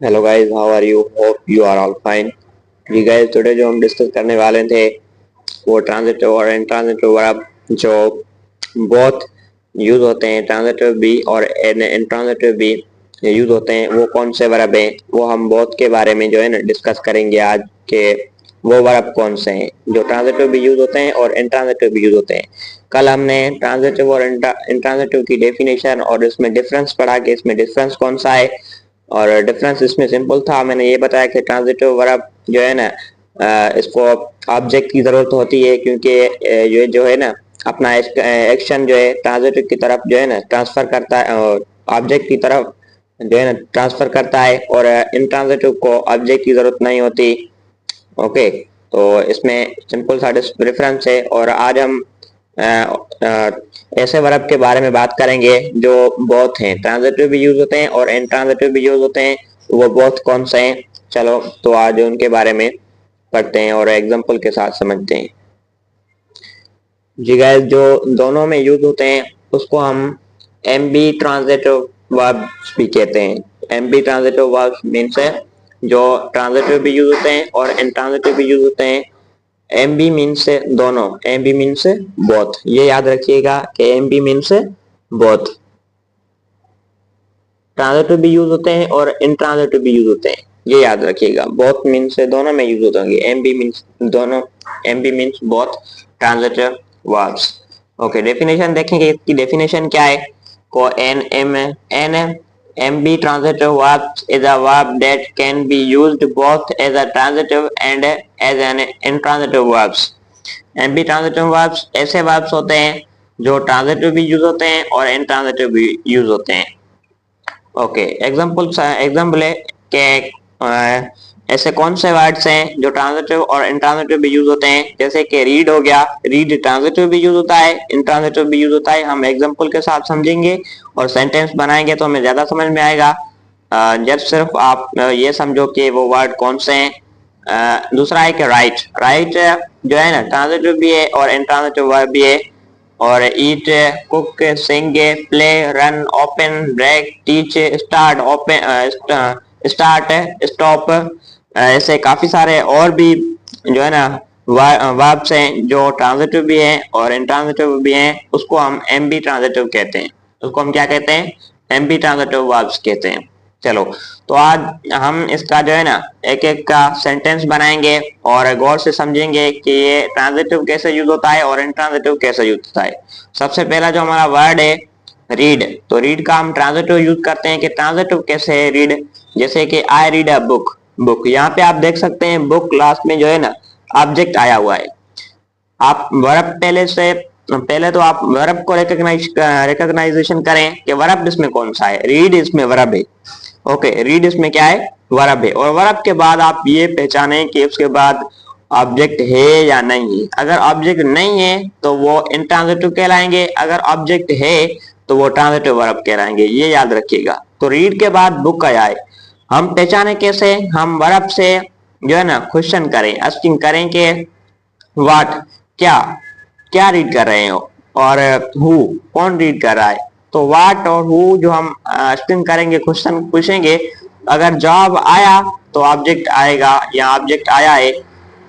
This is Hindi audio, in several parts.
Hello guys, how are you? Hope you are all fine. जी गाइस, टुडे जो हम डिस्कस करने वाले थे वो ट्रांजिटिव और इंट्रांजिटिव वर्ब जो बहुत यूज होते हैं, ट्रांजिटिव भी और इंट्रांजिटिव भी यूज होते हैं, वो कौन से वर्ब हैं वो हम बहुत के बारे में जो है ना डिस्कस करेंगे आज के। वो वर्ब कौन से हैं जो ट्रांजिटिव भी यूज होते हैं और इंट्रांजिटिव भी यूज होते हैं। कल हमने ट्रांजिटिव और इंट्रांजिटिव की डेफिनेशन और इसमें डिफरेंस पढ़ा कि इसमें डिफरेंस कौन सा है। और डिफरेंस इसमें सिंपल था, मैंने ये बताया कि ट्रांजिटिव वर्ब जो है ना इसको ऑब्जेक्ट की जरूरत होती है, क्योंकि ये जो है ना अपना एक्शन जो है ट्रांजिटिव की तरफ जो है ना ट्रांसफर करता है, ऑब्जेक्ट की तरफ जो है ना ट्रांसफर करता है, और इंट्रांजिटिव को ऑब्जेक्ट की जरूरत नहीं होती। ओके, तो इसमें सिंपल सा डिफरेंस है। और आज हम अ, अ, ऐसे वर्ब के बारे में बात करेंगे जो बहुत हैं, ट्रांजिटिव भी यूज होते हैं और इंट्रांजिटिव भी यूज होते हैं। वो बहुत कौन से हैं? चलो तो आज उनके बारे में पढ़ते हैं और एग्जांपल के साथ समझते हैं। जी गाइस, जो दोनों में यूज होते हैं उसको हम एम बी ट्रांजिटिव वर्ब्स भी कहते हैं। M B transitive verbs means है जो ट्रांजिटिव भी यूज होते हैं और इंट्रांजिटिव भी यूज होते हैं। एम बी मीन्स से दोनों, एम बी मीन्स से बोथ, ये याद रखिएगा कि एम बी मीन्स से बोथ। ट्रांजिटिव भी यूज होते हैं और इंट्रांजिटिव भी यूज होते हैं, ये याद रखिएगा। बोथ मीन्स से दोनों में यूज होते होंगे, एम बी मीन्स दोनों, ambi means both transitive verbs. Okay, definition देखेंगे, इसकी डेफिनेशन क्या है। को an am an M B transitive verbs is a verb that can be used both as a transitive and as an intransitive verbs. M B transitive verbs ऐसे वर्ब्स होते हैं जो ट्रांजिटिव भी यूज होते हैं और इंट्रांजिटिव भी यूज होते हैं। ओके, एग्जाम्पल है कि ऐसे कौन से वर्ड्स हैं जो ट्रांजिटिव और इंट्रांजिटिव भी यूज होते हैं। जैसे कि रीड हो गया, रीड ट्रांजिटिव भी यूज होता है, इंट्रांजिटिव भी यूज होता है। हम एग्जाम्पल के साथ समझेंगे और सेंटेंस बनाएंगे तो हमें ज्यादा समझ में आएगा। जब सिर्फ आप ये समझो कि वो वर्ड कौन से हैं। दूसरा है कि राइट, राइट जो है ना ट्रांजिटिव भी है और इंट्रांजिटिव वर्ब भी है। और eat, cook, sing, play, run, open, break, teach, start, open, start, stop, ऐसे काफी सारे और भी जो है ना वर्ब्स हैं जो ट्रांजिटिव भी हैं और इंट्रांजिटिव भी हैं। उसको हम एम बी ट्रांजिटिव कहते हैं। उसको हम क्या कहते हैं? एम बी ट्रांजिटिव वर्ब्स कहते हैं। चलो, तो आज हम इसका जो है ना एक एक का सेंटेंस बनाएंगे और गौर से समझेंगे कि ये ट्रांजिटिव कैसे यूज होता है और इंट्रांजिटिव कैसे यूज होता है। सबसे पहला जो हमारा वर्ड है रीड, तो रीड का हम ट्रांजिटिव यूज करते हैं कि ट्रांजिटिव कैसे है रीड। जैसे कि I read a book, book यहाँ पे आप देख सकते हैं बुक लास्ट में जो है ना ऑब्जेक्ट आया हुआ है। आप वर्ब पहले तो आप वर्ब को रिकॉग्नाइजेशन करें कि वर्ब इसमें कौन सा है। रीड इसमें वर्ब है। ओके, रीड इसमें क्या है? वर्ब है। और वर्ब के बाद आप ये पहचाने कि उसके बाद ऑब्जेक्ट है या नहीं है। अगर ऑब्जेक्ट नहीं है तो वो इंट्रांजिटिव कहलाएंगे, अगर ऑब्जेक्ट है तो वो ट्रांजिटिव वर्ब कहलाएंगे, ये याद रखिएगा। तो रीड के बाद बुक आया है, हम पहचाने कैसे? हम वर्ब से जो है ना क्वेश्चन करें, आस्किंग करें कि व्हाट, क्या, क्या रीड कर रहे हो, और हु, कौन रीड कर रहा है। तो व्हाट और हु जो हम स्पिन करेंगे, क्वेश्चन पूछेंगे, अगर जवाब आया तो ऑब्जेक्ट आएगा या ऑब्जेक्ट आया है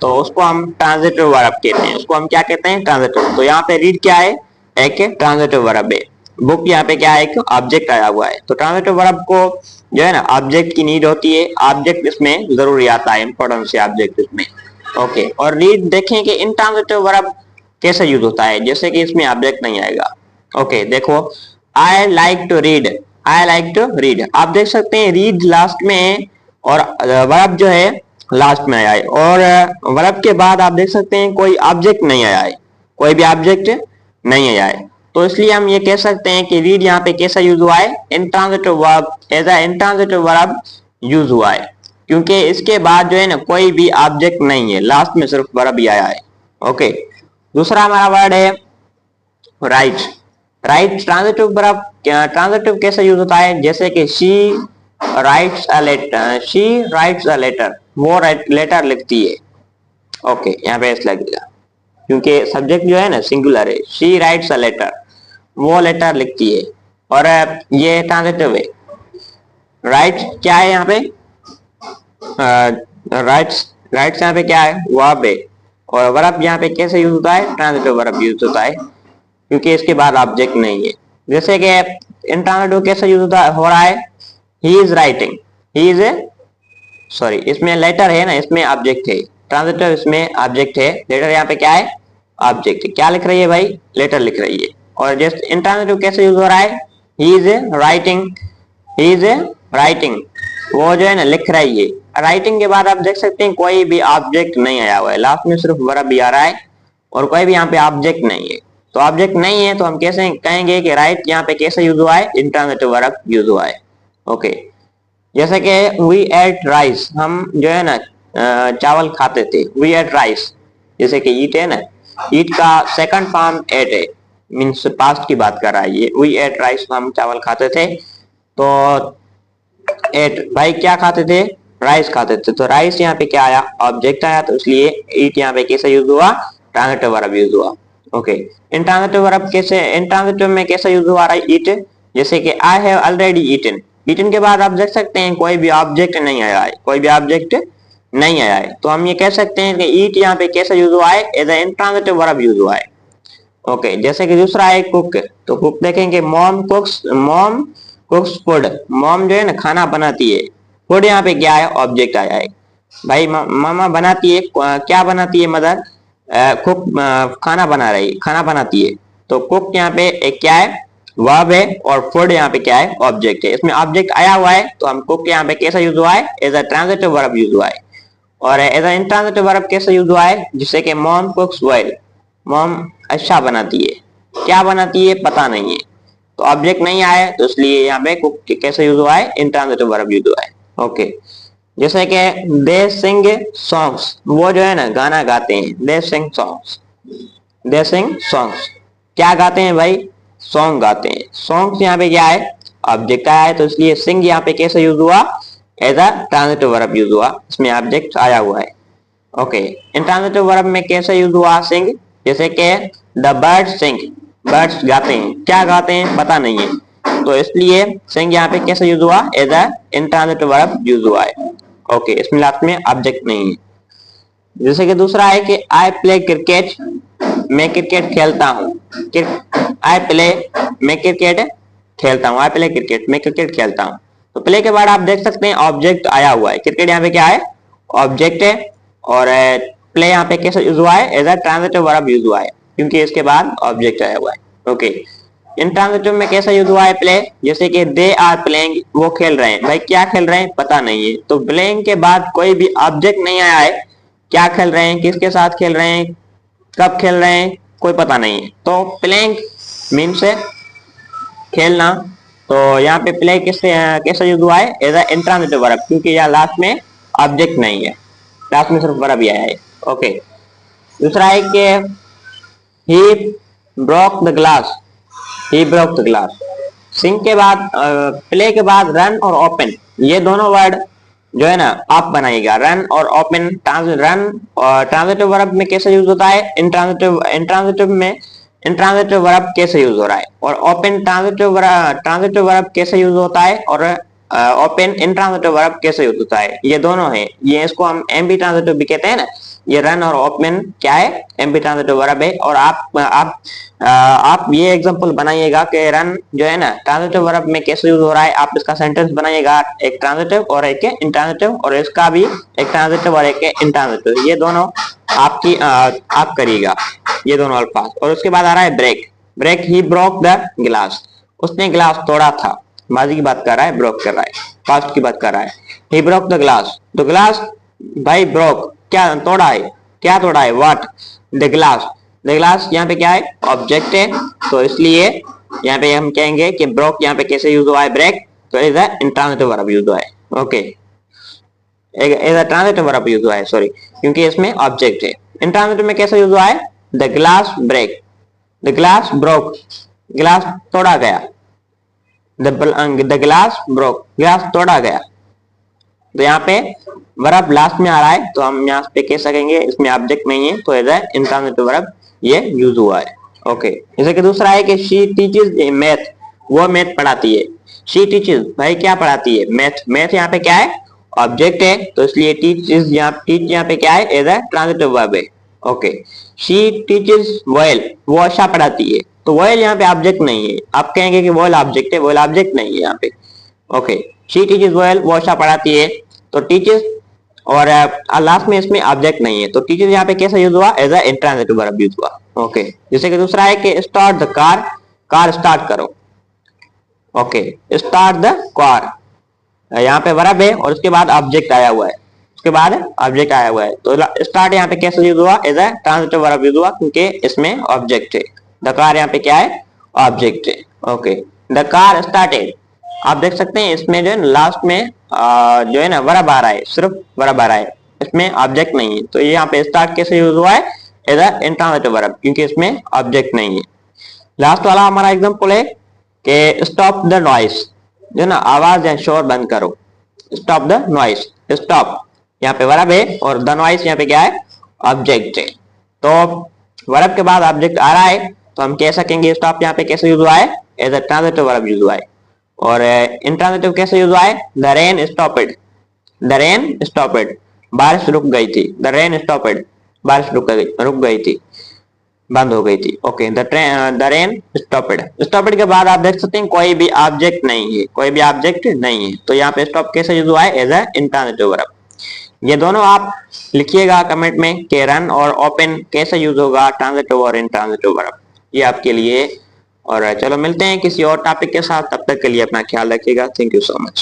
तो उसको हम ट्रांजिटिव वर्ब कहते हैं। उसको हम क्या कहते हैं? ट्रांजिटिव। तो यहाँ पे रीड क्या है? एक ट्रांजिटिव वर्ब है। बुक यहाँ पे क्या है? एक ऑब्जेक्ट आया हुआ है। तो ट्रांजिटिव वर्ब को जो है ना ऑब्जेक्ट की नीड होती है, ऑब्जेक्ट इसमें जरूरी आता है, इंपॉर्टेंस है ऑब्जेक्ट इसमें। ओके, और रीड देखें कि इंट्रांजिटिव वर्ब कैसे यूज होता है, जैसे कि इसमें ऑब्जेक्ट नहीं आएगा। ओके, देखो, I like to read, I like to read, आप देख सकते हैं रीड लास्ट में है और वर्ब जो है लास्ट में आया है। और वर्ब के बाद आप देख सकते हैं कोई ऑब्जेक्ट नहीं आया है, कोई भी ऑब्जेक्ट नहीं आया है। तो इसलिए हम ये कह सकते हैं कि रीड यहाँ पे कैसा यूज हुआ है? Intransitive verb, as a intransitive verb use हुआ है, क्योंकि इसके बाद जो है ना कोई भी ऑब्जेक्ट नहीं है, लास्ट में सिर्फ वर्ब ही आया है। ओके, दूसरा हमारा वर्ड है write, write transitive verb, transitive कैसे यूज होता है? जैसे कि she writes a letter, she writes a letter, वो लेटर लिखती है। ओके, यहाँ पे एस लगेगा क्योंकि सब्जेक्ट जो है ना सिंगुलर है। शी राइट्स अ लेटर, वो लेटर लिखती है। और ये ट्रांजिटिव है। राइट क्या है यहाँ पे? राइट्स, राइट्स यहाँ पे क्या है, वर्ब है, और वर्ब यहाँ पे कैसे यूज होता है, ट्रांजिटिव वर्ब यूज होता है, क्योंकि इसके बाद ऑब्जेक्ट नहीं है। जैसे कि इंट्रांजिटिव कैसे यूज होता हो रहा है, he is writing, he is sorry, इसमें लेटर है ना, इसमें ऑब्जेक्ट है, ट्रांजिटिव इसमें ऑब्जेक्ट है, लेटर यहाँ पे क्या है, ऑब्जेक्ट है। क्या लिख रही है भाई, लेटर लिख रही है। और जैसे इंट्रांजिटिव कैसे यूज हो रहा है, he is writing, he is writing, वो जो है ना लिख रही है। राइटिंग के बाद आप देख सकते हैं कोई भी ऑब्जेक्ट नहीं आया हुआ है, लास्ट में सिर्फ वर्ब भी आ रहा है और कोई भी यहाँ पे ऑब्जेक्ट नहीं है। तो ऑब्जेक्ट नहीं है तो हम कैसे कहेंगे कि राइट यहाँ पे कैसे यूज हुआ है, इंट्रांजिटिव वर्ब यूज हुआ है। ओके, जैसे कि वी एट राइस, हम जो है ना चावल खाते थे, वी एट राइस, जैसे कि ईट है ना, ईट का सेकंड फॉर्म एट है, मीन्स पास्ट की बात कर रहा है ये। वी एट राइस, हम चावल खाते थे, तो एट भाई क्या खाते थे, राइस खाते थे, तो राइस यहाँ पे क्या आया, ऑब्जेक्ट आया, तो इसलिए ईट यहाँ पे कैसे यूज हुआ, ट्रांजिटिव वर्ब यूज हुआ। ओके, इंट्रांजिटिव वर्ब कैसे, इंट्रांजिटिव में कैसे यूज हुआ रहा है, ईट, जैसे कि I have already eaten, eaten के बाद आप देख सकते हैं कोई भी ऑब्जेक्ट नहीं आया है, कोई भी ऑब्जेक्ट नहीं आया है, तो हम ये कह सकते हैं कि ईट यहाँ पे कैसे यूज हुआ है, as a intransitive verb use हुआ है। ओके, जैसे कि दूसरा है कुक, तो कुक देखेंगे, मॉम कुक्स फूड, मॉम जो है ना खाना बनाती है, फूड यहाँ पे क्या है, ऑब्जेक्ट आया है। भाई मामा बनाती है, क्या बनाती है, मदर कुक, खाना बना रही, खाना बनाती है, तो कुक यहाँ पे एक क्या है, वर्ब है, और फूड यहाँ पे क्या है, ऑब्जेक्ट है। इसमें ऑब्जेक्ट आया हुआ है, तो हम कुक यहाँ पे कैसा यूज हुआ है, as a transitive verb use हुआ है। और एज अ इंट्रांजिटिव वर्ब कैसे यूज हुआ है, जिससे कि मॉम कुक्स वेल, मॉम अच्छा बनाती है, क्या बनाती है पता नहीं है, तो ऑब्जेक्ट नहीं आया है, तो इसलिए यहाँ पे कुक कैसे यूज हुआ है, इंट्रांजिटिव वर्ब यूज हुआ है। ओके, जैसे कि दे सिंग सॉन्ग्स, वो जो है ना गाना गाते हैं, दे सिंग सॉन्ग्स, दे सिंग सॉन्ग्स, क्या गाते हैं भाई, सॉन्ग गाते हैं। सॉन्ग्स यहाँ पे क्या है, ऑब्जेक्ट आया है, तो इसलिए सिंग यहाँ पे कैसे यूज हुआ, as a transitive verb use हुआ, इसमें ऑब्जेक्ट आया हुआ है। ओके, इंट्रांजिटिव वर्ब में कैसे यूज हुआ, सिंग, जैसे कि द बर्ड्स सिंग, बर्ड्स गाते हैं, क्या गाते हैं पता नहीं है, तो इसलिए सिंग यहाँ पे कैसे यूज हुआ, as a intransitive verb use हुआ है। ओके, इसमें लास्ट में ऑब्जेक्ट नहीं है। जैसे कि दूसरा है कि आई प्ले क्रिकेट, मैं क्रिकेट खेलता हूँ, आई प्ले, मैं क्रिकेट खेलता हूँ, आई प्ले क्रिकेट, मैं क्रिकेट खेलता हूँ, तो प्ले के बाद आप देख सकते हैं ऑब्जेक्ट आया हुआ है, क्रिकेट यहाँ पे क्या है, ऑब्जेक्ट है, और प्ले यहाँ पे कैसे यूज हुआ है, as a transitive verb use हुआ है, क्योंकि इसके बाद ऑब्जेक्ट आया हुआ है। ओके, इंट्रांजिटिव में कैसा यूज हुआ है, प्ले, जैसे कि दे आर प्लेइंग, वो खेल रहे हैं, भाई क्या खेल रहे हैं पता नहीं है, तो प्लेइंग के बाद कोई भी ऑब्जेक्ट नहीं आया है, क्या खेल रहे हैं, किसके साथ खेल रहे हैं, कब खेल रहे हैं, कोई पता नहीं है, तो प्लेइंग मीन्स खेलना, तो यहाँ पे प्ले किससे कैसा यूज हुआ है, एज अ इंट्रांजिटिव वर्ब, क्योंकि यहाँ लास्ट में ऑब्जेक्ट नहीं है, लास्ट में सिर्फ वर्ब ही आया है। ओके, दूसरा है कि he broke the glass, he broke the glass, sing के बाद प्ले के बाद रन और ओपन, ये दोनों वर्ड जो है ना आप बनाइएगा, रन और ओपन। रन और ट्रांजिटिव वर्ब में कैसे यूज होता है, इंट्रांजिटिव में इंट्रांजिटिव वर्ब कैसे यूज हो रहा है, और ओपन ट्रांजिटिव वर्ब कैसे यूज होता है, और ओपन इंट्रांजिटिव वर्ब कैसे यूज होता है, ये दोनों है, ये इसको हम एमबी ट्रांजिटिव भी कहते हैं ना, ये रन और ओपन क्या है, एमबी ट्रांजिटिव वर्ब है। और आप ये एग्जांपल बनाइएगा कि रन जो है ना ट्रांजिटिव वर्ब में कैसे यूज हो रहा है, आप इसका सेंटेंस बनाइएगा, एक ट्रांजिटिव और एक इंट्रांजिटिव, और इसका भी एक ट्रांजिटिव और एक इंट्रांजिटिव, ये दोनों आपकी आप करिएगा, ये दोनों अल्फाज। और उसके बाद आ रहा है break, break, he broke the glass, उसने गिलास तोड़ा था, माजी की बात कर रहा है, ब्रोक कर रहा है, पास्ट की बात कर रहा है, ही ब्रोक द ग्लास, तो ग्लास भाई ब्रोक क्या तोड़ा है, क्या तोड़ा है, what, the glass, the glass यहाँ पे क्या है, ऑब्जेक्ट है, तो इसलिए यहाँ पे हम कहेंगे कि ब्रोक यहाँ पे कैसे यूज हुआ है, ब्रेक, तो is a intransitive verb use हुआ है। Okay, is a transitive verb use हुआ है, सॉरी, क्योंकि इसमें ऑब्जेक्ट है। इंट्रांजिटिव में कैसे यूज हुआ है, the glass break, the glass broke, glass तोड़ा गया, द ग्लास ब्रोक, ग्लास तोड़ा गया, तो यहाँ पे वर्ब लास्ट में आ रहा है, तो हम यहाँ पे कह सकेंगे इसमें ऑब्जेक्ट नहीं है, तो एज अ इंट्रांजिटिव वर्ब ये यूज हुआ है। ओके, जैसे कि दूसरा है कि शी टीचेस मैथ, वो मैथ पढ़ाती है, शी टीचेस भाई क्या पढ़ाती है, मैथ, मैथ यहाँ पे क्या है, ऑब्जेक्ट है, तो इसलिए टीच यहाँ पे क्या है, एज अ ट्रांजिटिव वर्ब है। ओके, शी टीचेस वोयल, वो आशा पढ़ाती है, तो वोयल यहाँ पे ऑब्जेक्ट नहीं है। आप कहेंगे कि वोयल ऑब्जेक्ट है, वोयल ऑब्जेक्ट नहीं है यहाँ पे। ओके, शी टीचेस वोयल, वो आशा पढ़ाती है, तो टीचेस और लास्ट में इसमें ऑब्जेक्ट नहीं है, तो टीचर यहाँ पे कैसे यूज हुआ, as a intransitive verb use हुआ। ओके, जैसे कि दूसरा है कि start the car, car start करो। ओके, स्टार्ट द कार, यहाँ पे वर्ब है और उसके बाद ऑब्जेक्ट आया हुआ है, उसके बाद ऑब्जेक्ट आया हुआ है, तो स्टार्ट यहाँ पे कैसे यूज हुआ, as a transitive verb use हुआ, क्योंकि इसमें ऑब्जेक्ट है। द कार यहाँ पे क्या है, ऑब्जेक्ट है। ओके, द कार स्टार्टेड, आप देख सकते हैं इसमें जो है लास्ट में जो है ना वर्ब आ रहा है, सिर्फ वर्ब आ रहा है, इसमें ऑब्जेक्ट नहीं है, तो ये यहाँ पे स्टार्ट कैसे यूज हुआ है, एज अ इंट्रांजिटिव वर्ब, क्योंकि इसमें ऑब्जेक्ट नहीं है। लास्ट वाला हमारा एग्जांपल है कि स्टॉप द नॉइस, जो ना आवाज या शोर बंद करो। स्टॉप द नॉइस, स्टॉप यहाँ पे वर्ब है और द नॉइस यहाँ पे क्या है, ऑब्जेक्ट है। तो वर्ब के बाद ऑब्जेक्ट आ रहा है, तो हम कह सकेंगे स्टॉप यहाँ पे कैसे यूज हुआ है, as a transitive verb use हुआ है। और इंट्रांजिटिव कैसे यूज हुआ है, the rain stopped, the rain stopped, बारिश रुक गई थी। द रेन स्टॉपेड, बारिश रुक गई थी, बंद हो गई थी। Okay, the rain stopped, stopped के बाद आप देख सकते हैं कोई भी ऑब्जेक्ट नहीं है, कोई भी ऑब्जेक्ट नहीं है, तो यहाँ पे स्टॉप कैसे यूज हुआ है, एज अ इंट्रांजिटिव वर्ब। ये दोनों आप लिखिएगा कमेंट में कि रन और ओपन कैसे यूज होगा, ट्रांजिटिव और इंट्रांजिटिव वर्ब, ये आपके लिए। और चलो मिलते हैं किसी और टॉपिक के साथ, तब तक के लिए अपना ख्याल रखिएगा। Thank you so much.